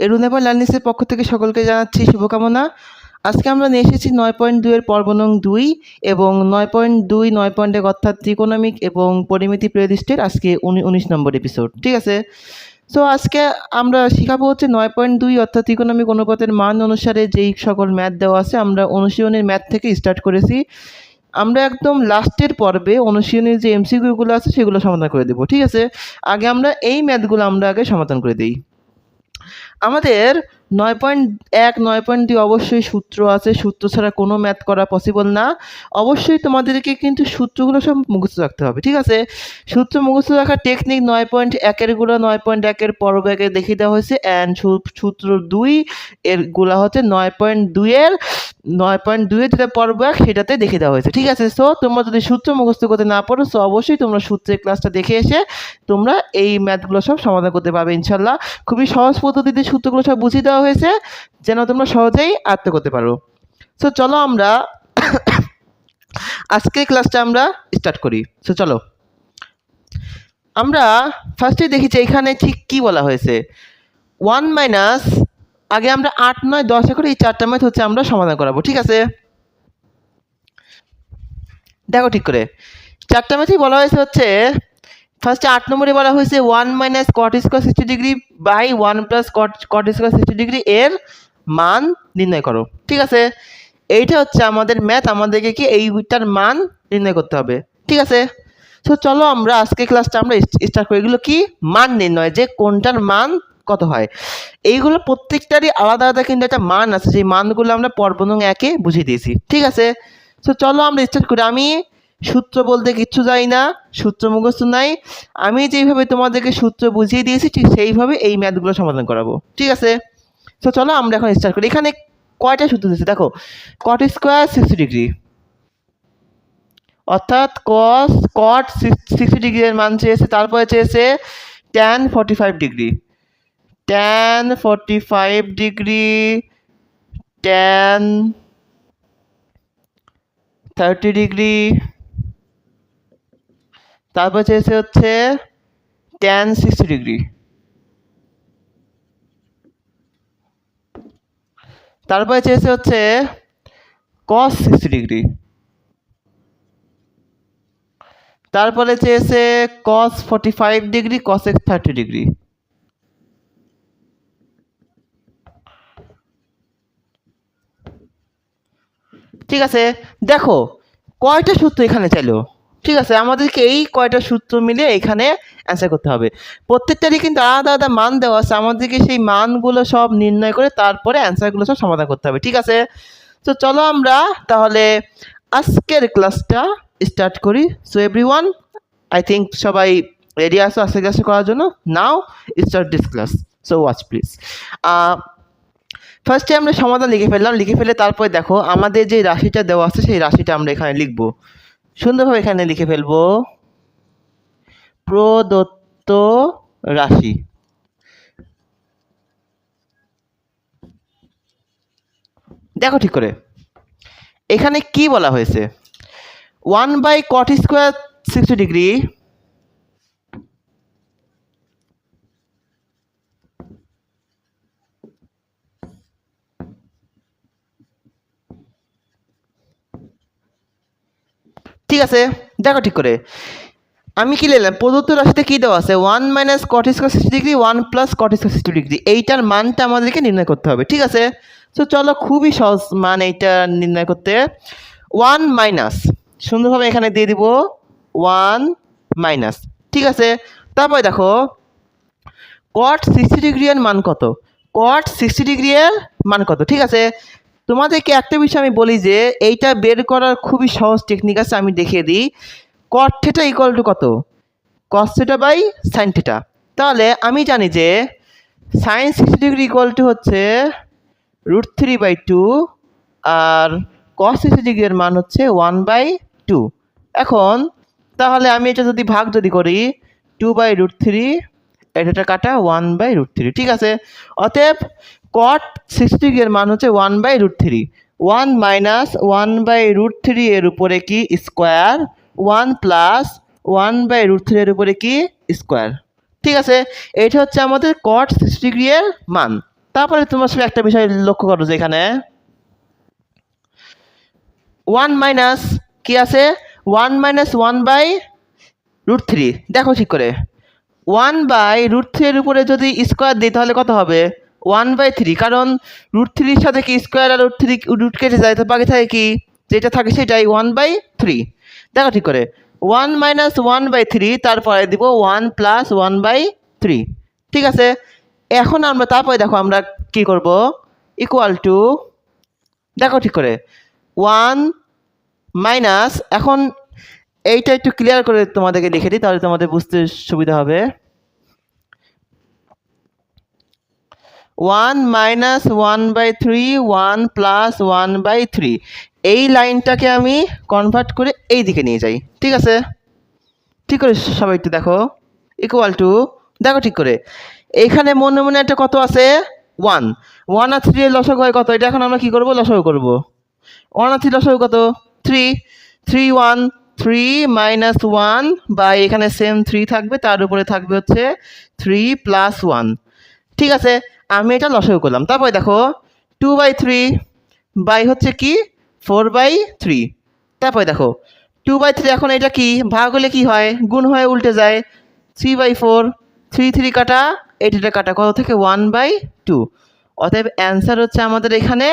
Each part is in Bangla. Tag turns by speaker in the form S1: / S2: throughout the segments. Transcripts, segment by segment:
S1: এরুনেপাল লার্নিংসের পক্ষ থেকে সকলকে জানাচ্ছি শুভকামনা। আজকে আমরা নিয়ে এসেছি 9.2 এর পর্ব নং 2 এবং 9.2 9 পয়েন্টের অর্থাৎ ত্রিকোণমিক এবং পরিমিতি প্লেলিস্টের আজকে 19 নম্বর এপিসোড। ঠিক আছে, সো আজকে আমরা শেখাবো হচ্ছে 9.2 অর্থাৎ ত্রিকোণমিক অনুপাতের মান অনুসারে যেই সকল ম্যাথ দেওয়া আছে। আমরা অনুশীলনের ম্যাথ থেকে স্টার্ট করেছি। আমরা একদম লাস্টের পর্বে অনুশীলনের যে এমসিকিউগুলো আছে সেগুলো সমাধান করে দেবো। ঠিক আছে, আগে আমরা এই ম্যাথগুলো আগে সমাধান করে দিই। আমাদের 9.1 9.2 অবশ্যই সূত্র আছে, সূত্র ছাড়া কোনো ম্যাথ করা পসিবল না। অবশ্যই তোমাদেরকে কিন্তু সূত্রগুলো সব মুখস্থ রাখতে হবে। ঠিক আছে, সূত্র মুখস্থ রাখার টেকনিক 9.1 9.1 পর্ব একে দেখিয়ে দেওয়া হয়েছে, অ্যান্ড সূত্র 2 এর গুলা হচ্ছে 9.2 যেটা পর্ব 1 সেটাতে দেখিয়ে দেওয়া হয়েছে। ঠিক আছে, সো তোমরা যদি সূত্র মুখস্থ করতে না পারো সো অবশ্যই তোমরা সূত্রের ক্লাসটা দেখে এসে তোমরা এই ম্যাথগুলো সব সমাধান করতে পারবে ইনশাল্লাহ। খুবই সহজ পদ্ধতিতে সূত্রগুলো সব বুঝিয়ে দেওয়া হয়েছে যেন তোমরা সহজেই আয়ত্ত করতে পারো। সো চলো আমরা আজকের ক্লাসটা আমরা স্টার্ট করি। সো চলো আমরা ফার্স্টে দেখি যে এখানে ঠিক কি বলা হয়েছে। 1 মাইনাস, আগে আমরা 8 9 10 করে এই চারটা ম্যাথ হচ্ছে আমরা সমাধান করাবো। ঠিক আছে, দেখো ঠিক করে চারটা ম্যাথই বলা হয়েছে হচ্ছে ফার্স্টে 8 নম্বরে বলা হয়েছে 1 minus cot square 60 degree by 1 plus cot square 60 degree এর মান নির্ণয় করো। ঠিক আছে, এইটা হচ্ছে আমাদের ম্যাথ, আমাদেরকে কি এইটার মান নির্ণয় করতে হবে। ঠিক আছে, তো চলো আমরা আজকে ক্লাসটা আমরা স্টার্ট করি। এগুলো কি মান নির্ণয়, যে কোনটার মান কত হয়, এইগুলো প্রত্যেকটারই আলাদা আলাদা কিন্তু একটা মান আছে, যে মানগুলো আমরা পর্ব নং 1 বুঝিয়ে দিয়েছি। ঠিক আছে, তো চলো আমরা স্টার্ট করি। আমি সূত্র বলতে কিচ্ছু জানি না, সূত্র মুখস্থ নাই। আমি যেইভাবে তোমাদেরকে সূত্র বুঝিয়ে দিয়েছি ঠিক সেইভাবে এই ম্যাথগুলো সমাধান করাবো। ঠিক আছে, তো চলো আমরা এখন স্টার্ট করি। এখানে কয়টা সূত্র দিয়েছে দেখো। কট স্কোয়ার 60 ডিগ্রি অর্থাৎ কট 60 ডিগ্রি এর মান চেয়েছে, তারপরে চেয়েছে tan 45 degree, tan 45 degree, tan 30 degree, তারপর চেয়েছে হচ্ছে tan 60 ডিগ্রি, তারপরে চেয়েছে হচ্ছে cos 60 ডিগ্রি, তারপরে চেয়েছে cos 45 ডিগ্রি, cosec 30 ডিগ্রি। ঠিক আছে, দেখো কয়টা সূত্র এখানে চাইলো। ঠিক আছে, আমাদেরকে এই কয়টা সূত্র মিলে এখানে অ্যান্সার করতে হবে। প্রত্যেকটারই কিন্তু আলাদা আলাদা মান দেওয়া আছে, আমাদেরকে সেই মানগুলো সব নির্ণয় করে তারপরে অ্যান্সারগুলো সব সমাধান করতে হবে। ঠিক আছে, তো চলো আমরা তাহলে আজকের ক্লাসটা স্টার্ট করি। সো এভরিওয়ান, আই থিঙ্ক সবাই রেডি আছো আজকের ক্লাসটা করার জন্য। নাও start this class, so watch please. ফার্স্টে আমরা সমাধান লিখে ফেললাম, লিখে ফেলে তারপরে দেখো আমাদের যে রাশিটা দেওয়া আছে সেই রাশিটা আমরা এখানে লিখব। সুন্দরভাবে এখানে লিখে ফেলবো প্রদত্ত রাশি। দেখো ঠিক করে এখানে কি বলা হয়েছে, 1 বাই কট স্কোয়ার 60 ডিগ্রি ঠিক আছে, দেখো ঠিক করে আমি কি লিখলাম, প্রদত্ত রাশিতে কি দেওয়া আছে 1 minus cot square 60 degree 1 plus cot square 60 degree, এইটার মানটা আমাদেরকে নির্ণয় করতে হবে। ঠিক আছে, তো চলো খুবই সহজ মান এইটা নির্ণয় করতে। 1 মাইনাস, সুন্দরভাবে এখানে দিয়ে দিব 1 মাইনাস। ঠিক আছে, তারপরে দেখো কট 60 ডিগ্রি এর মান কত, কট 60 ডিগ্রি এর মান কত। ঠিক আছে, তোমাদেরকে একটা বিষয় আমি বলি যে এইটা বের করার খুবই সহজ টেকনিক আছে, আমি দেখিয়ে দিই। কট থিটা ইকুয়াল টু কত, cos theta by sine theta. তাহলে আমি জানি যে সাইন 60 ডিগ্রি ইকুয়াল টু হচ্ছে √3/2 আর কস 60 ডিগ্রি এর মান হচ্ছে 1/2। এখন তাহলে আমি এটা যদি ভাগ করি 2/√3, এটা কাটা 1/√3। ঠিক আছে, অতএব কট 60 ডিগ্রি এর মান হচ্ছে 1/√3। 1 মাইনাস 1/√3 এর উপরে কি স্কোয়ার, 1 প্লাস 1/√3 এর উপরে কি স্কোয়ার। ঠিক আছে, এটা হচ্ছে আমাদের কট 60 ডিগ্রি এর মান। তারপরে তোমার সঙ্গে একটা বিষয় লক্ষ্য করো যে এখানে 1 মাইনাস কি আছে 1 মাইনাস 1/√3 দেখো ঠিক করে 1/√3 এর উপরে যদি স্কোয়ার দিই তাহলে কত হবে 1/3 কারণ √3 এর সাথে কি স্কোয়ার আর √3 রুট কেটে যায় তো বাকি থাকে কি যেটা থাকে সেটাই 1/3 দেখো ঠিক করে 1 মাইনাস 1/3 তারপরে দিব 1 প্লাস 1/3 ঠিক আছে এখন আমরা তারপরে দেখো আমরা কি করব ইকুয়াল টু দেখো ঠিক করে 1 মাইনাস এখন এইটা একটু ক্লিয়ার করে তোমাদেরকে লিখে দিই তাহলে তোমাদের বুঝতে সুবিধা হবে 1 মাইনাস 1/3 1 প্লাস 1/3 এই লাইনটাকে আমি কনভার্ট করে এই দিকে নিয়ে যাই ঠিক আছে ঠিক করে সবাই একটু দেখো ইকুয়াল টু দেখো ঠিক করে এইখানে মনে মনে একটা কত আছে 1 1 আর 3 এর লসাগু হয় কত এটা এখন আমরা কি করব লসাগু করব 1 আর 3 লসাগু কত 3 3 1 3 মাইনাস 1 বা এখানে সেম 3 থাকবে তার উপরে থাকবে হচ্ছে 3 প্লাস 1 ঠিক আছে আমি এটা লসাগু করলাম তারপরে দেখো 2/3 বাই হচ্ছে কি 4/3 তারপরে দেখো 2/3 এখন এটা কি ভাগ হলে কি হয় গুণ হয়ে উল্টে যায় 3/4 3 কাটা 8 কাটা কত থেকে 1/2 অতএব অ্যান্সার হচ্ছে আমাদের এখানে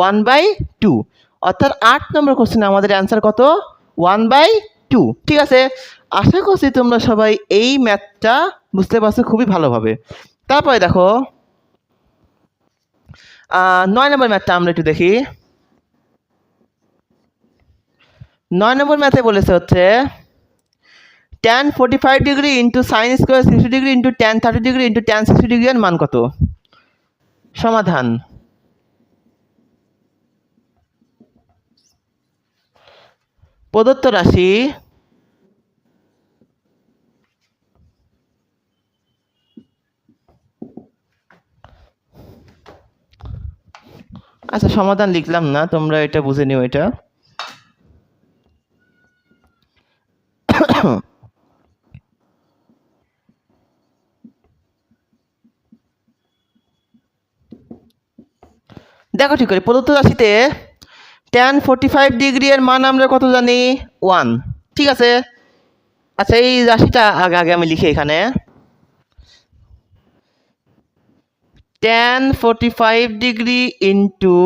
S1: 1/2 অর্থাৎ 8 নম্বর কোশ্চেনে আমাদের অ্যান্সার কত 1/2 ঠিক আছে আশা করছি তোমরা সবাই এই ম্যাথটা বুঝতে পারছো খুবই ভালোভাবে তারপরে দেখো 9 নম্বর ম্যাথটা আমরা একটু দেখি 9 নম্বর ম্যাথে বলেছে হচ্ছে tan 45 degree into sine square 60 degree into tan 30 degree into tan 60 degree এর মান কত সমাধান প্রদত্ত রাশি আচ্ছা সমাধান লিখলাম না তোমরা এটা বুঝে নিও এটা দেখো ঠিক করে প্রদত্ত রাশিতে tan 45 ডিগ্রি এর মান আমরা কত জানি 1 ঠিক আছে আচ্ছা এই রাশিটা আগে আগে আমি লিখি এখানে tan 45 degree into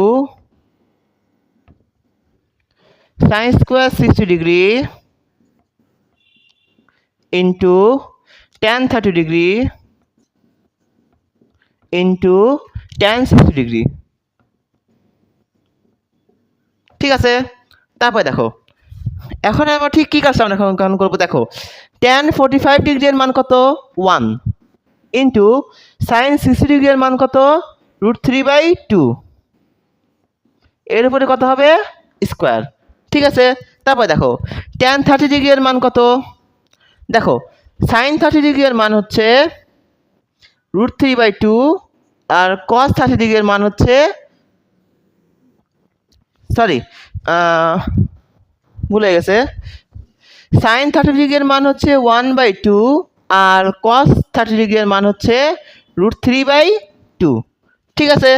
S1: sine square 60 degree into tan 30 degree into tan 60 degree ঠিক আছে তারপরে দেখো এখন আমরা ঠিক কী কাজটা আমরা এখন করবো দেখো tan 45 ডিগ্রি এর মান কত 1 ইন্টু সাইন 60 ডিগ্রি এর মান কত √3/2 এর উপরে কত হবে স্কোয়ার ঠিক আছে তারপরে দেখো tan 30 ডিগ্রি এর মান কত দেখো সাইন 30 ডিগ্রি এর মান হচ্ছে √3/2 আর cos 30 ডিগ্রি এর মান হচ্ছে সরি ভুলে গেছে সাইন 30 ডিগ্রি এর মান হচ্ছে 1/2 আর cos 30 ডিগ্রি এর মান হচ্ছে √3/2 ঠিক আছে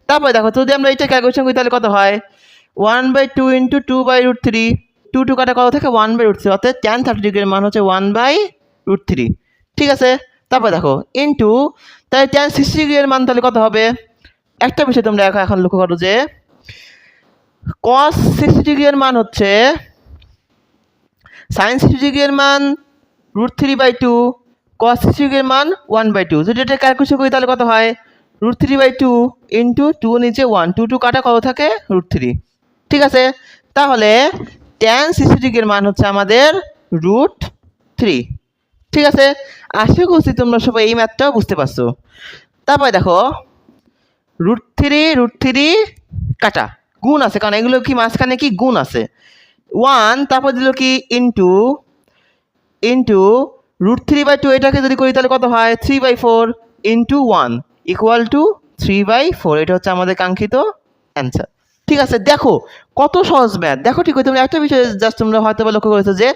S1: তারপরে দেখো যদি আমরা এটা ক্যালকুলেশন করি তাহলে কত হয় 1/2 ইন্টু 2/√3 2 কাটা কত থেকে 1/√3 অর্থাৎ tan 30 ডিগ্রি এর মান হচ্ছে 1/√3 ঠিক আছে তারপর দেখো ইন্টু তাহলে tan 60 ডিগ্রি এর মান তাহলে কত হবে একটা বিষয় তোমরা এখন লক্ষ্য করো যে cos 60 ডিগ্রি এর মান হচ্ছে sin 60 ডিগ্রি এর মান √3/2 cos 60 ডিগ্রি এর মান 1/2 যদি এটা ক্যালকুলেশন করি তাহলে কত হয় √3/2 ইন্টু 2 নিচে 1 2 কাটা কত থাকে √3 ঠিক আছে তাহলে tan 60 ডিগ্রি এর মান হচ্ছে আমাদের √3 ঠিক আছে আশা করছি তোমরা সবাই এই ম্যাথটাও বুঝতে পারছো তারপরে দেখো √3 কাটা গুণ আছে কারণ এগুলো কি মাঝখানে কি গুণ আছে 1 তারপর দিল কি ইন্টু √3/2 এটাকে যদি করি তাহলে কত হয় 3/4 ইন্টু 1 ইকুয়াল টু 3/4 এটা হচ্ছে আমাদের কাঙ্ক্ষিত অ্যান্সার ঠিক ঠিক আছে, দেখো কত সহজ ম্যাথ। দেখো ঠিক আছে, তোমরা একটা বিষয় জাস্ট তোমরা হয়তো বা লক্ষ্য করেছো যে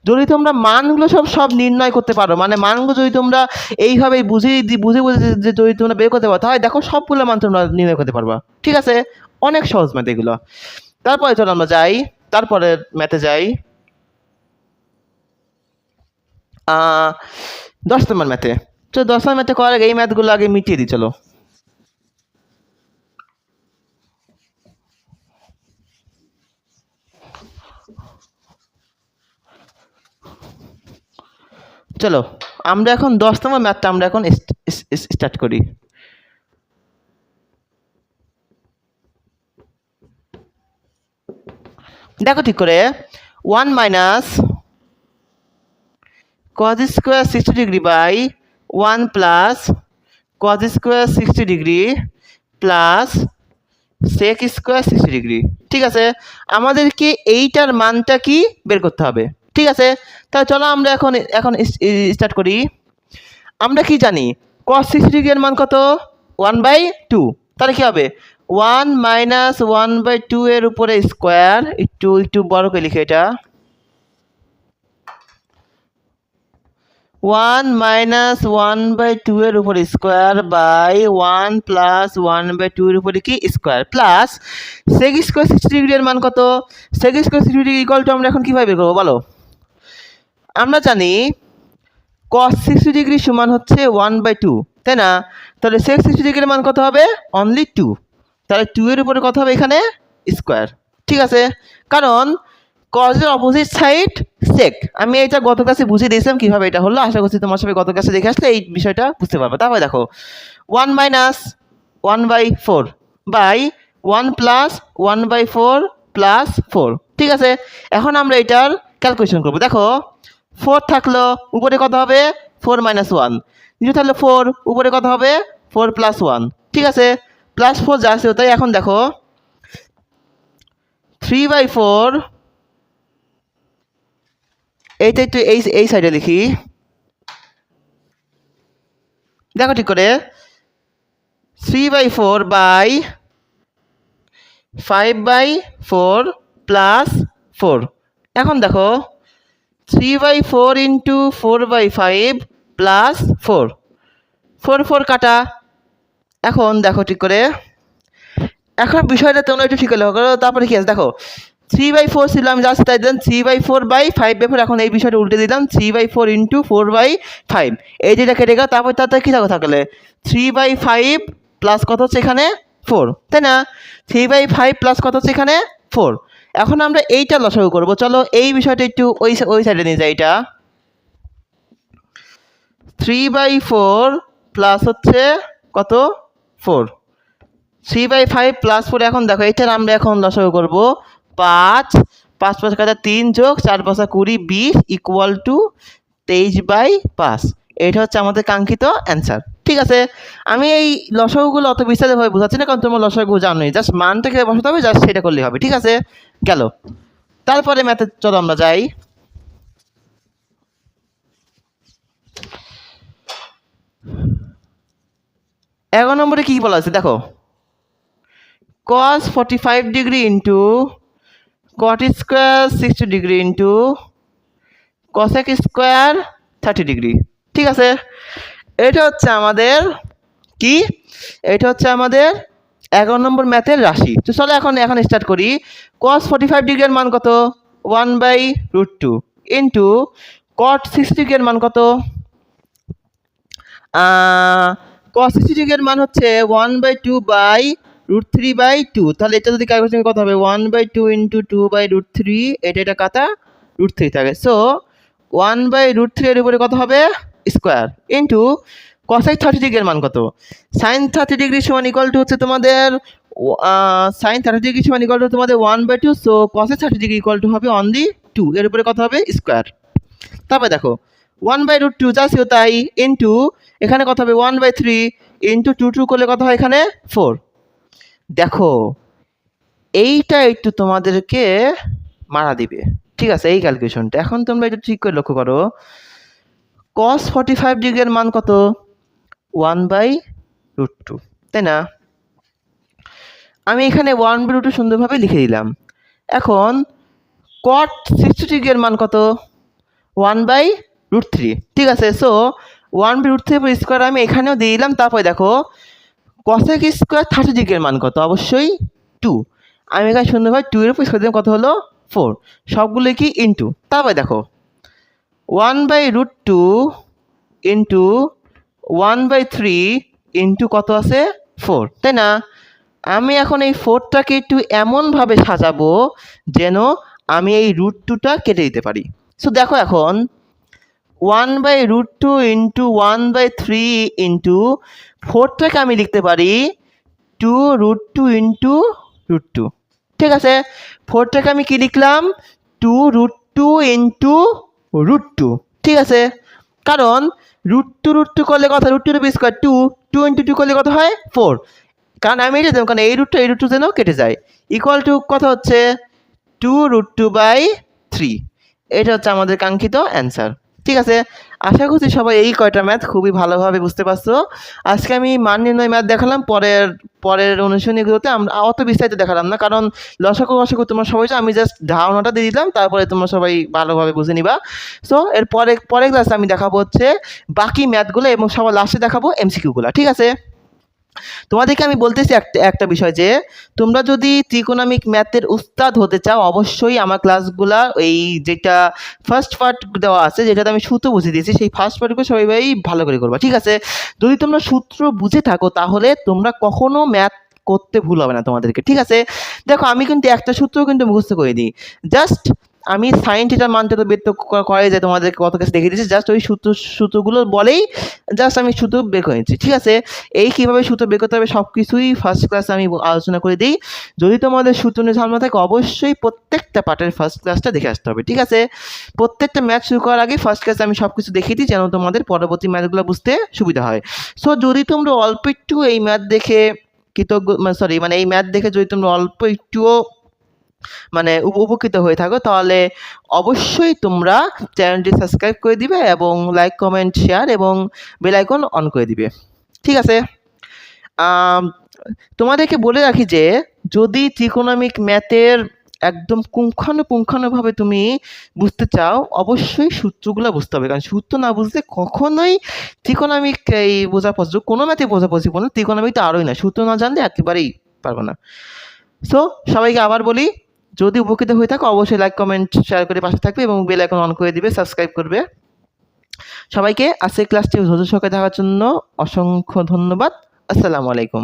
S1: যদি তোমরা মানগুলো সব নির্ণয় করতে পারো, মানে মানগুলো যদি তোমরা এইভাবে বুঝে বুঝে যে যদি তোমরা বের করতে পারো, তাহলে দেখো সবগুলো মান তোমরা নির্ণয় করতে পারবা। ঠিক আছে, অনেক সহজ ম্যাথ এগুলো। তারপরে চলো আমরা যাই, তারপরে ম্যাথে যাই 10 নম্বর ম্যাথে। তো 10 নম্বর ম্যাথে করার আগে এই ম্যাথগুলো আগে মিটিয়ে দিই চলো। চলো আমরা এখন 10 নম্বর ম্যাথটা আমরা এখন স্টার্ট করি। দেখো ঠিক করে 1 minus cos square 60 degree by 1 plus cos square 60 degree plus sec square 60 degree. ঠিক আছে, আমাদেরকে এইটার মানটা কি বের করতে হবে। ঠিক আছে, তাহলে চলো আমরা এখন এখন স্টার্ট করি। আমরা কি জানি cos 60 ডিগ্রি এর মান কত? 1/2। তাহলে কি হবে 1 মাইনাস 1/2 এর উপরে স্কোয়ার, একটু বড় করে লিখে এটা 1 মাইনাস 1/2 এর উপর স্কোয়ার বাই 1 প্লাস 1/2 এর উপরে কি square plus sec square 60 degree এর মান কত? Sec square 60 degree equal to আমরা এখন কিভাবে বের করবো বলো? আমরা জানি cos 60 ডিগ্রি সমান হচ্ছে 1/2, তাই না? তাহলে sec 60 ডিগ্রির মান কত হবে? অনলি 2। তাহলে 2 এর উপরে কত হবে এখানে? স্কোয়ার। ঠিক আছে, কারণ cos এর অপোজিট সাইড sec। আমি এটা গত ক্লাসে বুঝিয়ে দিয়েছিলাম কিভাবে এটা হলো, আশা করছি তোমার সবাই গত ক্লাসে দেখে আসলে এই বিষয়টা বুঝতে পারবে। তারপরে দেখো 1 মাইনাস 1/4 বাই 1 প্লাস 1/4 প্লাস 4। ঠিক আছে, এখন আমরা এটার ক্যালকুলেশন করবো। দেখো 4 থাকলো, উপরে কত হবে? 4 মাইনাস 1। নিচে থাকলে 4, উপরে কত হবে? 4 প্লাস 1। ঠিক আছে, প্লাস 4 যা আছে তাই। এখন দেখো 3/4, এইটা একটু এই সাইডে লিখি। দেখো ঠিক করে 3/4 বাই 5/4 প্লাস 4। এখন দেখো 3/4 ইন্টু 4/5 প্লাস 4, 4 কাটা। এখন দেখো ঠিক করে, এখন বিষয়টা তোমরা একটু ঠিক করে লক্ষ্য করো। তারপরে কি আছে দেখো 3/4 ছিল, আমি জাস্ট তাই দিলাম 3/4/5/4। এখন এই বিষয়টা উল্টে দিলাম 3/4 ইন্টু 4/5, এই যেটা কেটে গেল। তারপর তাতে কী থাকলে 3/5 প্লাস কত হচ্ছে এখানে 4, তাই না? 3/5 প্লাস কত হচ্ছে এখানে 4। এখন আমরা এইটা লসাগু করবো। চলো এই বিষয়টা একটু ওই সাইডে নিয়ে যাই। এটা 3/4 প্লাস হচ্ছে কত 4, 3/5 প্লাস 4। এখন দেখো এটার আমরা এখন লসাগু করবো। 5 5 5 কাটা 3 যোগ 4 5 20 20 ইকুয়াল টু 23/5। এটা হচ্ছে আমাদের কাঙ্ক্ষিত অ্যান্সার। ঠিক আছে, আমি এই লসাগুগুলো অত বিস্তারিতভাবে বোঝাচ্ছি না, কারণ তোমার লসাগু জানোই, জাস্ট মানটাকে বসাতে হবে, জাস্ট সেটা করলেই হবে। ঠিক আছে, গেল। তারপরে ম্যাথে চলো আমরা যাই। এগারো নম্বরে কি বলা আছে দেখো, cos 45 degree into cot square 60 degree into cosec square 30 degree. ঠিক আছে, এটা হচ্ছে আমাদের কি? এটা হচ্ছে আমাদের 11 নম্বর ম্যাথের রাশি। তো চলো এখন স্টার্ট করি। cos 45 ডিগ্রির মান কত? 1/√2 ইন্টু cot 60 ডিগ্রির মান কত? cos 60 ডিগ্রির মান হচ্ছে 1/2/√3/2। তাহলে এটা যদি ক্যালকুলেশন কত হবে? 1/2 ইন্টু 2/√3, এটা কাটা √3 থাকে। সো 1/√3 এর উপরে কত হবে? স্কোয়ার ইন্টু cosec 30 ডিগ্রির মান কত? sin 30 ডিগ্রি সমান ইকুয়াল টু হচ্ছে তোমাদের sin 30 ডিগ্রি সমান ইকুয়াল টু তোমাদের 1/2। So cosec 30 degree equal two হবে অনলি 2, এর উপরে কত হবে? স্কোয়ার। তারপরে দেখো 1/√2 যা ছিল তাই ইন্টু এখানে কত হবে? 1/3 ইন্টু 2 করলে কত হয় এখানে? 4। দেখো এইটা একটু তোমাদেরকে মারা দিবে। ঠিক আছে, এই ক্যালকুলেশনটা এখন তোমরা একটু ঠিক করে লক্ষ্য করো। cos 45 ডিগ্রির মান কত? 1/√2, তাই না? আমি এখানে 1/√2 সুন্দরভাবে লিখে দিলাম। এখন cot 60 ডিগ্রি এর মান কত? 1/√3। ঠিক আছে, সো 1/√3 স্কোয়ার আমি এখানেও দিয়ে দিলাম। তারপরে দেখো cosec স্কোয়ার 30 ডিগ্রি এর মান কত? অবশ্যই 2। আমি এখানে সুন্দরভাবে 2 এর উপর স্কোয়ার দিলাম, কত হলো? 4। সবগুলো কি ইনটু। তারপরে দেখো 1/√2 ইন্টু 1/3 ইন্টু কত আছে? 4, তাই না? আমি এখন এই 4টাকে একটু এমনভাবে সাজাবো যেন আমি এই √2টা কেটে দিতে পারি। সো দেখো এখন 1/√2 ইন্টু 1/3 ইন্টু 4টাকে আমি লিখতে পারি 2√2 ইন্টু √2। ঠিক আছে, 4টাকে আমি কি লিখলাম? 2√2 ইন্টু √2। ঠিক আছে, কারণ √2 করলে কত? √2 স্কোয়ার 2, 2 ইন্টু 2 করলে কত হয়? 4। কারণ আমি এটা দেবো, কারণ এই √2 যেন কেটে যায়। ইকুয়াল টু কত হচ্ছে? 2√2/3। এটা হচ্ছে আমাদের কাঙ্ক্ষিত অ্যান্সার। ঠিক আছে, আশা করছি সবাই এই কয়টা ম্যাথ খুবই ভালোভাবে বুঝতে পারছো। আজকে আমি মান নির্ণয় ম্যাথ দেখালাম, পরের অনুশীলনীগুলোতে আমরা অত বিস্তারিত দেখালাম না, কারণ লসাগু গসাগু তোমরা সবাই আমি জাস্ট ধারণাটা দিয়ে দিলাম, তারপরে তোমরা সবাই ভালোভাবে বুঝে নিবা। সো এর পরের ক্লাসে আমি দেখাবো হচ্ছে বাকি ম্যাথগুলো এবং সবার লাস্টে দেখাবো এমসিকিউগুলো। ঠিক আছে, তোমাদেরকে আমি বলতেছি একটা বিষয় যে তোমরা যদি ত্রিকোণমিক ম্যাথের উস্তাদ হতে চাও, অবশ্যই আমার ক্লাসগুলা এই যেটা ফার্স্ট পার্ট দেওয়া আছে, যেটাতে আমি সূত্র বুঝিয়ে দিয়েছি, সেই ফার্স্ট পার্টগুলো সবাই ভালো করে করবা। ঠিক আছে, যদি তোমরা সূত্র বুঝে থাকো তাহলে তোমরা কখনো ম্যাথ করতে ভুল হবে না তোমাদেরকে। ঠিক আছে, দেখো আমি কিন্তু একটা সূত্র কিন্তু মুখস্থ করে দিই, জাস্ট আমি সাইন থিটার মানটা তো বের করে যায়, তোমাদেরকে কত কাছে দেখিয়ে দিচ্ছি, জাস্ট ওই সূত্রগুলো বলেই জাস্ট আমি সূত্র বের করে নিচ্ছি। ঠিক আছে, এই কীভাবে সূত্র বের করতে হবে সব কিছুই ফার্স্ট ক্লাসে আমি আলোচনা করে দিই। যদি তোমাদের সূত্র নিয়ে ঝামেলা থাকে অবশ্যই প্রত্যেকটা পার্টের ফার্স্ট ক্লাসটা দেখে আসতে হবে। ঠিক আছে, প্রত্যেকটা ম্যাথ শুরু করার আগে ফার্স্ট ক্লাসে আমি সব কিছু দেখিয়ে দিই যেন তোমাদের পরবর্তী ম্যাথগুলো বুঝতে সুবিধা হয়। সো যদি তোমরা অল্প একটু এই ম্যাথ দেখে এই ম্যাথ দেখে যদি তোমরা অল্প একটুও উপকৃত হয়ে থাকো, তাহলে অবশ্যই তোমরা চ্যানেলটি সাবস্ক্রাইব করে দিবে এবং লাইক কমেন্ট শেয়ার এবং বেল আইকন অন করে দিবে। ঠিক আছে, তোমাদেরকে বলে রাখি যে যদি ত্রিকোণমিক ম্যাথের একদম পুঙ্খানুপুঙ্খানুভাবে তুমি বুঝতে চাও, অবশ্যই সূত্রগুলো বুঝতে হবে, কারণ সূত্র না বুঝলে কখনোই ত্রিকোণমিক এই বোঝা পসিবল, কোনো ম্যাথে বোঝা পসিবল না, ত্রিকোণমিক তো আরোই না, সূত্র না জানলে একেবারেই পারবো না। সো সবাইকে আবার বলি, যদি উপকৃত হয়ে থাকো অবশ্যই লাইক কমেন্ট শেয়ার করে পাশে থাকবে এবং বেল আইকন অন করে দিবে, সাবস্ক্রাইব করবে। সবাইকে আজকের ক্লাসটি ধৈর্য সহকারে দেখার জন্য অসংখ্য ধন্যবাদ। আসসালামু আলাইকুম।